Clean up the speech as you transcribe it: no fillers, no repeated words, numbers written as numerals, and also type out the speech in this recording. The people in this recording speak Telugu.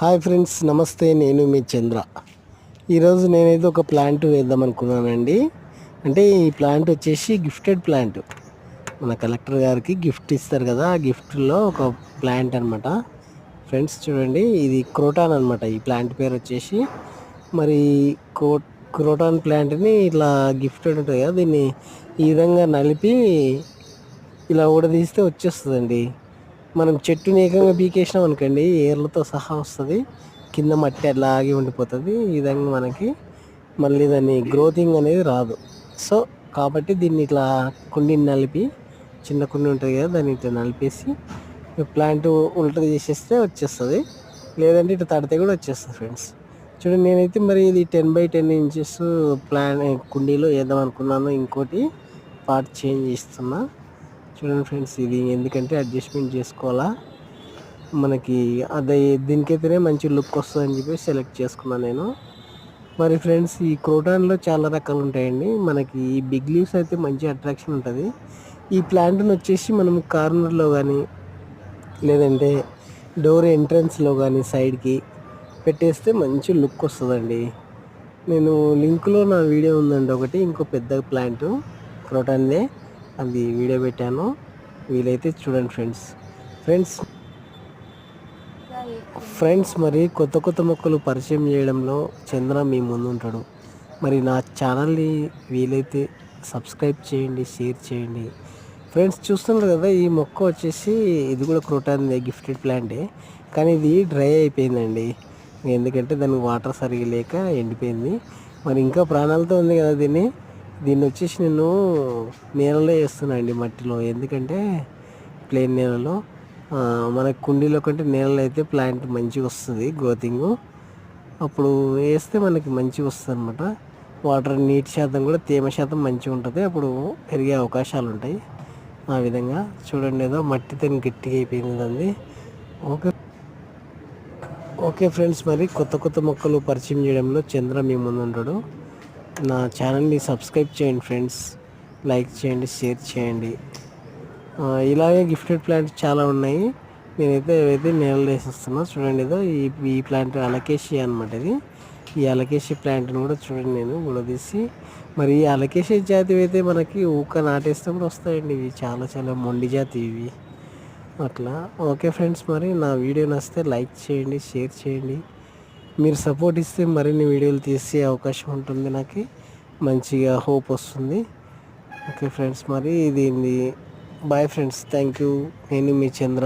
హాయ్ ఫ్రెండ్స్, నమస్తే. నేను మీ చంద్ర. ఈరోజు నేనైతే ఒక ప్లాంట్ వేద్దాం అనుకున్నానండి. అంటే ఈ ప్లాంట్ వచ్చేసి గిఫ్టెడ్ ప్లాంట్. మన కలెక్టర్ గారికి గిఫ్ట్ ఇస్తారు కదా, ఆ గిఫ్ట్లో ఒక ప్లాంట్ అనమాట. ఫ్రెండ్స్ చూడండి, ఇది క్రోటాన్ అనమాట. ఈ ప్లాంట్ పేరు వచ్చేసి మరి క్రోటాన్ ప్లాంట్ని ఇట్లా గిఫ్టెడ్ ఉంటుంది కదా, దీన్ని ఈ విధంగా నలిపి ఇలా ఊడదీస్తే వచ్చేస్తుందండి. మనం చెట్టుని ఏకంగా పీకేసినాం అనుకోండి, ఏర్లతో సహా వస్తుంది. కింద మట్టి అలాగే ఉండిపోతుంది. ఈ విధంగా మనకి మళ్ళీ దాన్ని గ్రోతింగ్ అనేది రాదు. సో కాబట్టి దీన్ని ఇట్లా కుండీని నలిపి, చిన్న కుండి ఉంటుంది కదా, దాన్ని ఇట్లా నలిపేసి ప్లాంట్ ఉల్టా చేసేస్తే వచ్చేస్తుంది. లేదంటే ఇట్లా తడితే కూడా వచ్చేస్తుంది ఫ్రెండ్స్. చూడండి, నేనైతే మరి ఇది 10x10 ఇంచెస్ కుండీలో వేద్దాం అనుకున్నాను. ఇంకోటి పార్ట్ చేంజ్ చేస్తున్నా. చూడండి ఫ్రెండ్స్, ఇది ఎందుకంటే అడ్జస్ట్మెంట్ చేసుకోవాలా మనకి, అదే దీనికైతేనే మంచి లుక్ వస్తుందని చెప్పి సెలెక్ట్ చేసుకున్నాను నేను. మరి ఫ్రెండ్స్, ఈ క్రోటాన్లో చాలా రకాలు ఉంటాయండి. మనకి ఈ బిగ్ లీవ్స్ అయితే మంచి అట్రాక్షన్ ఉంటుంది. ఈ ప్లాంట్ని వచ్చేసి మనం కార్నర్లో కానీ, లేదంటే డోర్ ఎంట్రన్స్లో కానీ సైడ్కి పెట్టేస్తే మంచి లుక్ వస్తుందండి. నేను లింక్లో నా వీడియో ఉందండి ఒకటి, ఇంకో పెద్ద ప్లాంట్ క్రోటాన్దే, అది వీడియో పెట్టాను. వీలైతే చూడండి ఫ్రెండ్స్. ఫ్రెండ్స్ ఫ్రెండ్స్ మరి కొత్త కొత్త మొక్కలు పరిచయం చేయడంలో చంద్ర మీ ముందు ఉంటాడు. మరి నా ఛానల్ని వీలైతే సబ్స్క్రైబ్ చేయండి, షేర్ చేయండి. ఫ్రెండ్స్ చూస్తున్నారు కదా, ఈ మొక్క వచ్చేసి ఇది కూడా క్రోటాన్ గిఫ్టెడ్ ప్లాంటే, కానీ ఇది డ్రై అయిపోయిందండి. ఎందుకంటే దానికి వాటర్ సరిగా లేక ఎండిపోయింది. మరి ఇంకా ప్రాణాలతో ఉంది కదా, దీన్ని వచ్చేసి నేను నీళ్ళలో వేస్తున్నా అండి, మట్టిలో. ఎందుకంటే ప్లేన్ నేలలో, మన కుండీలో కంటే నేలలో అయితే ప్లాంట్ మంచిగా వస్తుంది గ్రోతింగ్. అప్పుడు వేస్తే మనకి మంచిగా వస్తుంది అనమాట. వాటర్ నీటి శాతం కూడా, తేమ శాతం మంచిగా ఉంటుంది. అప్పుడు పెరిగే అవకాశాలు ఉంటాయి. ఆ విధంగా చూడండి, ఏదో మట్టితో గట్టిగా అయిపోయింది అండి. ఓకే ఓకే ఫ్రెండ్స్, మరి కొత్త కొత్త మొక్కలు పరిచయం చేయడంలో చంద్ర మీ ముందు ఉంటాడు. నా ఛానల్ని సబ్స్క్రైబ్ చేయండి ఫ్రెండ్స్, లైక్ చేయండి, షేర్ చేయండి. ఇలాగే గిఫ్టెడ్ ప్లాంట్స్ చాలా ఉన్నాయి. నేనైతే ఏవైతే నేలలో వేసేస్తున్నా. చూడండి, ఏదో ఈ ప్లాంట్ అలకేషియా అనమాట. ఇది ఈ అలకేషియా ప్లాంట్ని కూడా చూడండి నేను గుడదీసి, మరి ఈ అలకేషియా జాతి అయితే మనకి ఊక నాటేస్తే కూడా వస్తాయండి. ఇవి చాలా చాలా మొండి జాతి ఇవి అట్లా. ఓకే ఫ్రెండ్స్, మరి నా వీడియో నచ్చితే లైక్ చేయండి, షేర్ చేయండి. మీరు సపోర్ట్ ఇస్తే మరిన్ని వీడియోలు తీసే అవకాశం ఉంటుంది. నాకు మంచిగా హోప్ వస్తుంది. ఓకే ఫ్రెండ్స్, మరి దీన్ని బాయ్ ఫ్రెండ్స్. Thank you. నేను మీ చంద్ర.